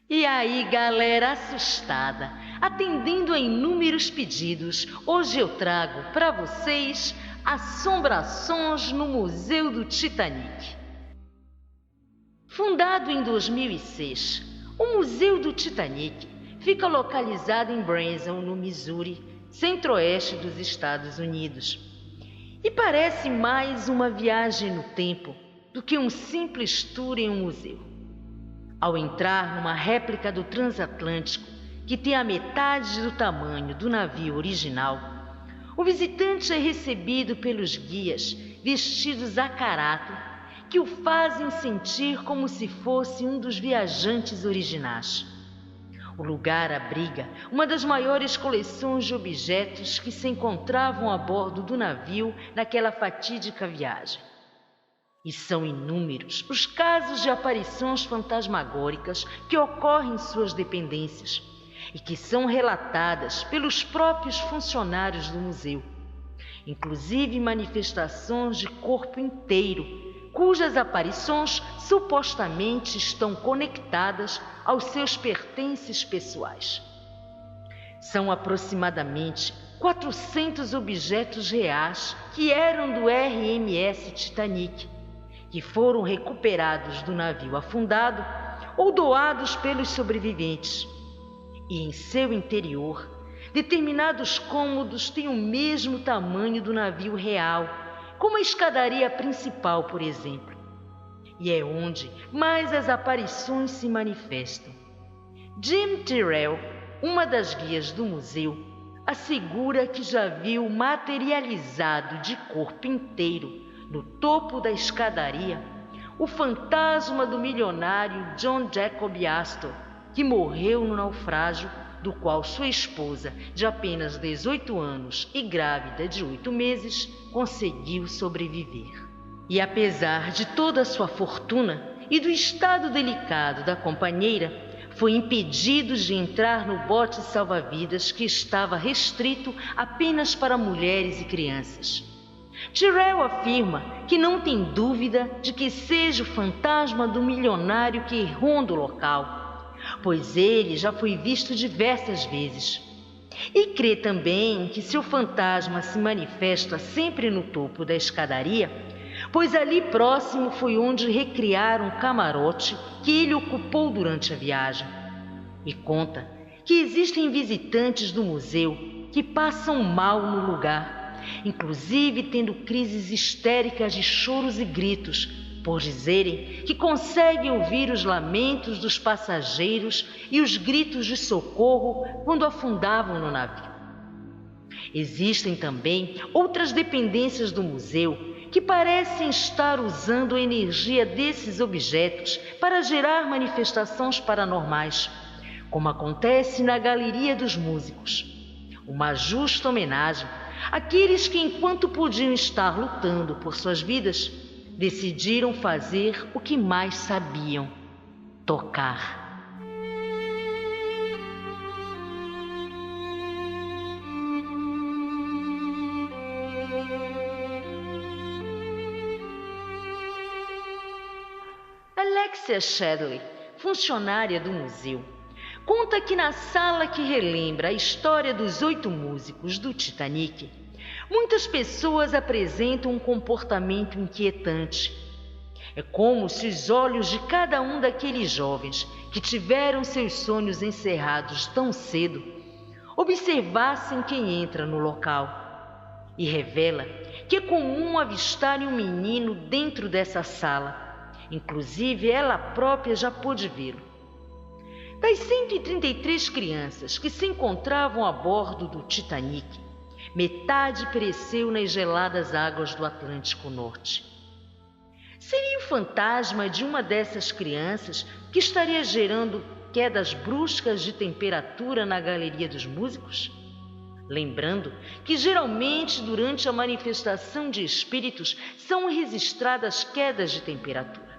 E aí, galera assustada, atendendo a inúmeros pedidos, hoje eu trago para vocês Assombrações no Museu do Titanic. Fundado em 2006, o Museu do Titanic fica localizado em Branson, no Missouri, centro-oeste dos Estados Unidos. E parece mais uma viagem no tempo do que um simples tour em um museu. Ao entrar numa réplica do transatlântico, que tem a metade do tamanho do navio original, o visitante é recebido pelos guias vestidos a caráter, que o fazem sentir como se fosse um dos viajantes originais. O lugar abriga uma das maiores coleções de objetos que se encontravam a bordo do navio naquela fatídica viagem. E são inúmeros os casos de aparições fantasmagóricas que ocorrem em suas dependências e que são relatadas pelos próprios funcionários do museu, inclusive manifestações de corpo inteiro, cujas aparições supostamente estão conectadas aos seus pertences pessoais. São aproximadamente 400 objetos reais que eram do RMS Titanic, que foram recuperados do navio afundado ou doados pelos sobreviventes. E em seu interior, determinados cômodos têm o mesmo tamanho do navio real, como a escadaria principal, por exemplo. E é onde mais as aparições se manifestam. Jim Tyrrell, uma das guias do museu, assegura que já viu materializado de corpo inteiro no topo da escadaria, o fantasma do milionário John Jacob Astor, que morreu no naufrágio, do qual sua esposa, de apenas 18 anos e grávida de 8 meses, conseguiu sobreviver. E apesar de toda a sua fortuna e do estado delicado da companheira, foi impedido de entrar no bote salva-vidas que estava restrito apenas para mulheres e crianças. Tyrrell afirma que não tem dúvida de que seja o fantasma do milionário que ronda o local, pois ele já foi visto diversas vezes. E crê também que seu fantasma se manifesta sempre no topo da escadaria, pois ali próximo foi onde recriaram o camarote que ele ocupou durante a viagem. E conta que existem visitantes do museu que passam mal no lugar, inclusive tendo crises histéricas de choros e gritos, por dizerem que conseguem ouvir os lamentos dos passageiros e os gritos de socorro quando afundavam no navio. Existem também outras dependências do museu que parecem estar usando a energia desses objetos para gerar manifestações paranormais, como acontece na Galeria dos Músicos. Uma justa homenagem àqueles que, enquanto podiam estar lutando por suas vidas, decidiram fazer o que mais sabiam: tocar. Alexia Shadley, funcionária do museu, conta que na sala que relembra a história dos 8 músicos do Titanic, muitas pessoas apresentam um comportamento inquietante. É como se os olhos de cada um daqueles jovens que tiveram seus sonhos encerrados tão cedo observassem quem entra no local. E revela que é comum avistarem um menino dentro dessa sala. Inclusive, ela própria já pôde vê-lo. Das 133 crianças que se encontravam a bordo do Titanic, metade pereceu nas geladas águas do Atlântico Norte. Seria o fantasma de uma dessas crianças que estaria gerando quedas bruscas de temperatura na Galeria dos Músicos? lembrando que geralmente durante a manifestação de espíritos são registradas quedas de temperatura.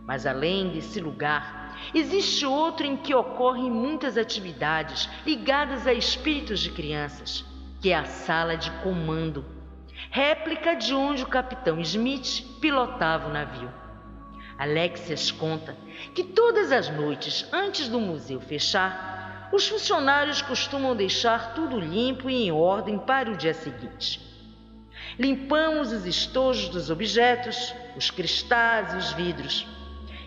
Mas além desse lugar, existe outro em que ocorrem muitas atividades ligadas a espíritos de crianças, que é a sala de comando, réplica de onde o capitão Smith pilotava o navio. Alexias conta que todas as noites, antes do museu fechar, os funcionários costumam deixar tudo limpo e em ordem para o dia seguinte. Limpamos os estojos dos objetos, os cristais e os vidros.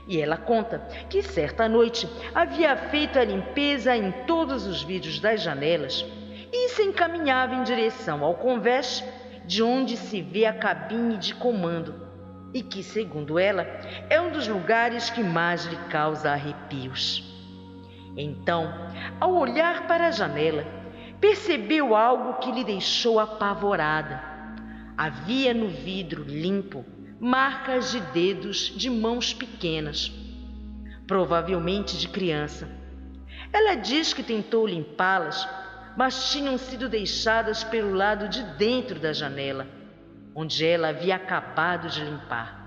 E ela conta que certa noite havia feito a limpeza em todos os vidros das janelas e se encaminhava em direção ao convés, de onde se vê a cabine de comando, e que, segundo ela, é um dos lugares que mais lhe causa arrepios. Então, ao olhar para a janela, percebeu algo que lhe deixou apavorada. Havia no vidro limpo marcas de dedos de mãos pequenas, provavelmente de criança. Ela diz que tentou limpá-las, mas tinham sido deixadas pelo lado de dentro da janela, onde ela havia acabado de limpar.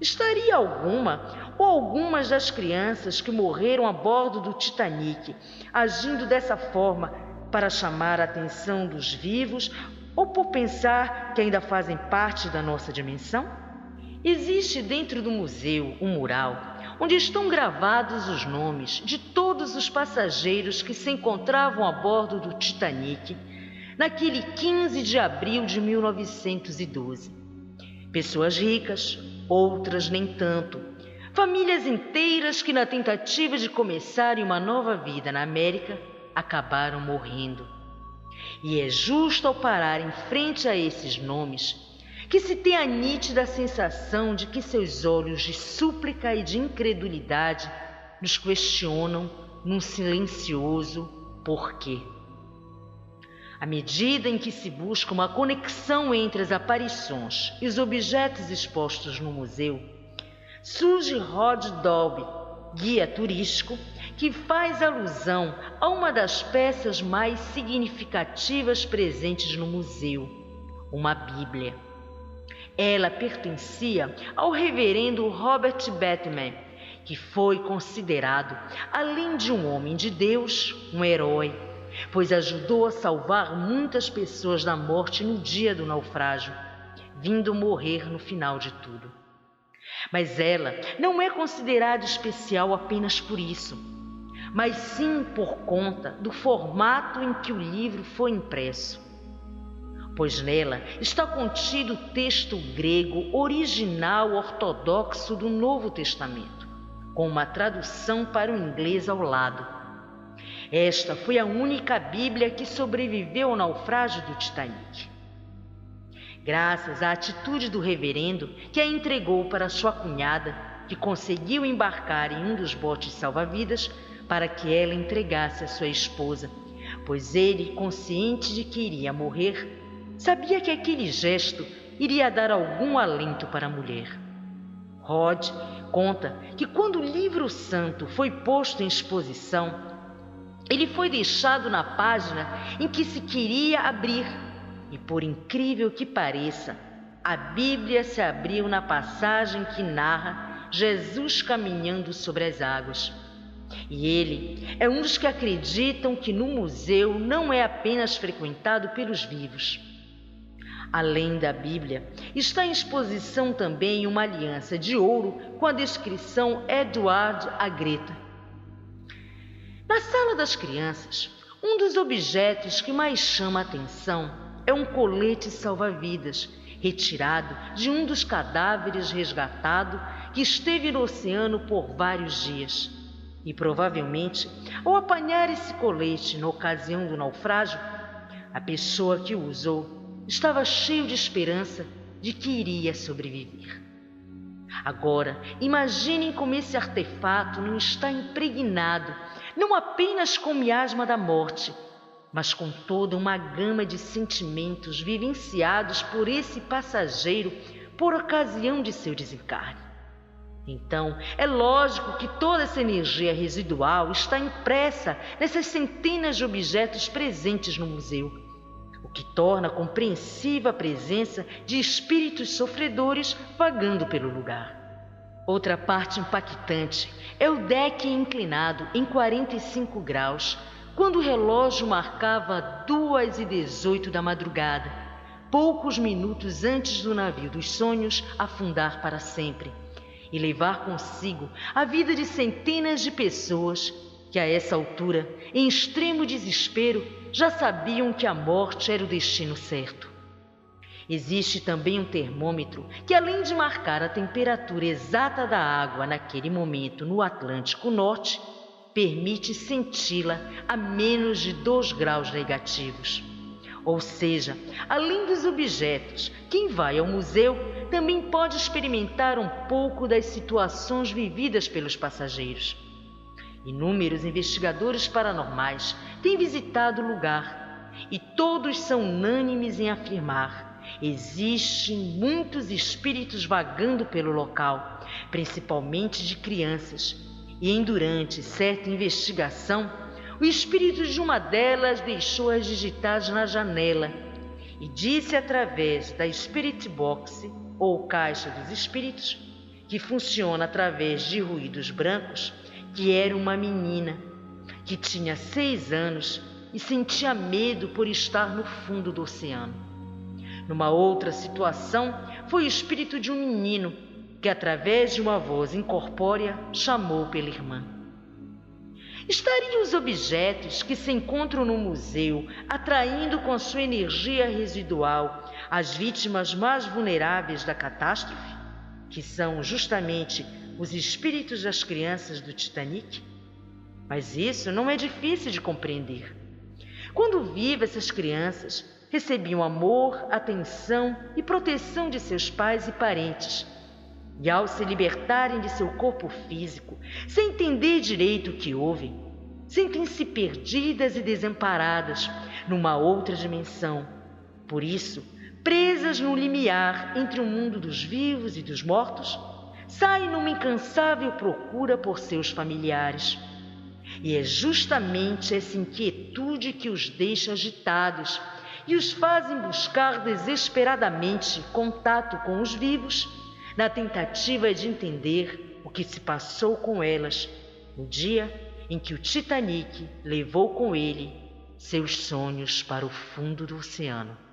Estaria alguma ou algumas das crianças que morreram a bordo do Titanic agindo dessa forma para chamar a atenção dos vivos ou por pensar que ainda fazem parte da nossa dimensão? Existe dentro do museu um mural onde estão gravados os nomes de todos os passageiros que se encontravam a bordo do Titanic naquele 15 de abril de 1912. Pessoas ricas, outras nem tanto. Famílias inteiras que, na tentativa de começarem uma nova vida na América, acabaram morrendo. E é justo ao parar em frente a esses nomes que se tem a nítida sensação de que seus olhos de súplica e de incredulidade nos questionam num silencioso porquê. À medida em que se busca uma conexão entre as aparições e os objetos expostos no museu, surge Rod Dolby, guia turístico, que faz alusão a uma das peças mais significativas presentes no museu, uma Bíblia. Ela pertencia ao reverendo Robert Batman, que foi considerado, além de um homem de Deus, um herói, pois ajudou a salvar muitas pessoas da morte no dia do naufrágio, vindo morrer no final de tudo. Mas ela não é considerada especial apenas por isso, mas sim por conta do formato em que o livro foi impresso, pois nela está contido o texto grego original ortodoxo do Novo Testamento, com uma tradução para o inglês ao lado. Esta foi a única Bíblia que sobreviveu ao naufrágio do Titanic. Graças à atitude do reverendo, que a entregou para sua cunhada, que conseguiu embarcar em um dos botes salva-vidas para que ela entregasse a sua esposa, pois ele, consciente de que iria morrer, sabia que aquele gesto iria dar algum alento para a mulher. Rod conta que quando o livro santo foi posto em exposição, ele foi deixado na página em que se queria abrir e, por incrível que pareça, a Bíblia se abriu na passagem que narra Jesus caminhando sobre as águas. E ele é um dos que acreditam que no museu não é apenas frequentado pelos vivos. Além da Bíblia, está em exposição também uma aliança de ouro com a descrição Edward Agreta. Na sala das crianças, um dos objetos que mais chama a atenção é um colete salva-vidas, retirado de um dos cadáveres resgatado que esteve no oceano por vários dias. E provavelmente, ao apanhar esse colete na ocasião do naufrágio, a pessoa que o usou estava cheio de esperança de que iria sobreviver. Agora, imaginem como esse artefato não está impregnado não apenas com o miasma da morte, mas com toda uma gama de sentimentos vivenciados por esse passageiro por ocasião de seu desencarne. Então, é lógico que toda essa energia residual está impressa nessas centenas de objetos presentes no museu, o que torna compreensível a presença de espíritos sofredores vagando pelo lugar. Outra parte impactante é o deck inclinado em 45 graus, quando o relógio marcava 2h18 da madrugada, poucos minutos antes do navio dos sonhos afundar para sempre e levar consigo a vida de centenas de pessoas que, a essa altura, em extremo desespero, já sabiam que a morte era o destino certo. Existe também um termômetro que, além de marcar a temperatura exata da água naquele momento no Atlântico Norte, permite senti-la a menos de 2 graus negativos. Ou seja, além dos objetos, quem vai ao museu também pode experimentar um pouco das situações vividas pelos passageiros. Inúmeros investigadores paranormais têm visitado o lugar e todos são unânimes em afirmar: existem muitos espíritos vagando pelo local, principalmente de crianças, e durante certa investigação, o espírito de uma delas deixou as digitais na janela e disse através da Spirit Box, ou caixa dos espíritos, que funciona através de ruídos brancos, que era uma menina que tinha 6 anos e sentia medo por estar no fundo do oceano. Numa outra situação, foi o espírito de um menino que, através de uma voz incorpórea, chamou pela irmã. Estariam os objetos que se encontram no museu atraindo com sua energia residual as vítimas mais vulneráveis da catástrofe, que são justamente os espíritos das crianças do Titanic? Mas isso não é difícil de compreender. Quando vivas, essas crianças recebiam amor, atenção e proteção de seus pais e parentes. E ao se libertarem de seu corpo físico, sem entender direito o que houve, sentem-se perdidas e desamparadas numa outra dimensão. Por isso, presas no limiar entre o mundo dos vivos e dos mortos, saem numa incansável procura por seus familiares. E é justamente essa inquietude que os deixa agitados e os fazem buscar desesperadamente contato com os vivos, na tentativa de entender o que se passou com elas no dia em que o Titanic levou com ele seus sonhos para o fundo do oceano.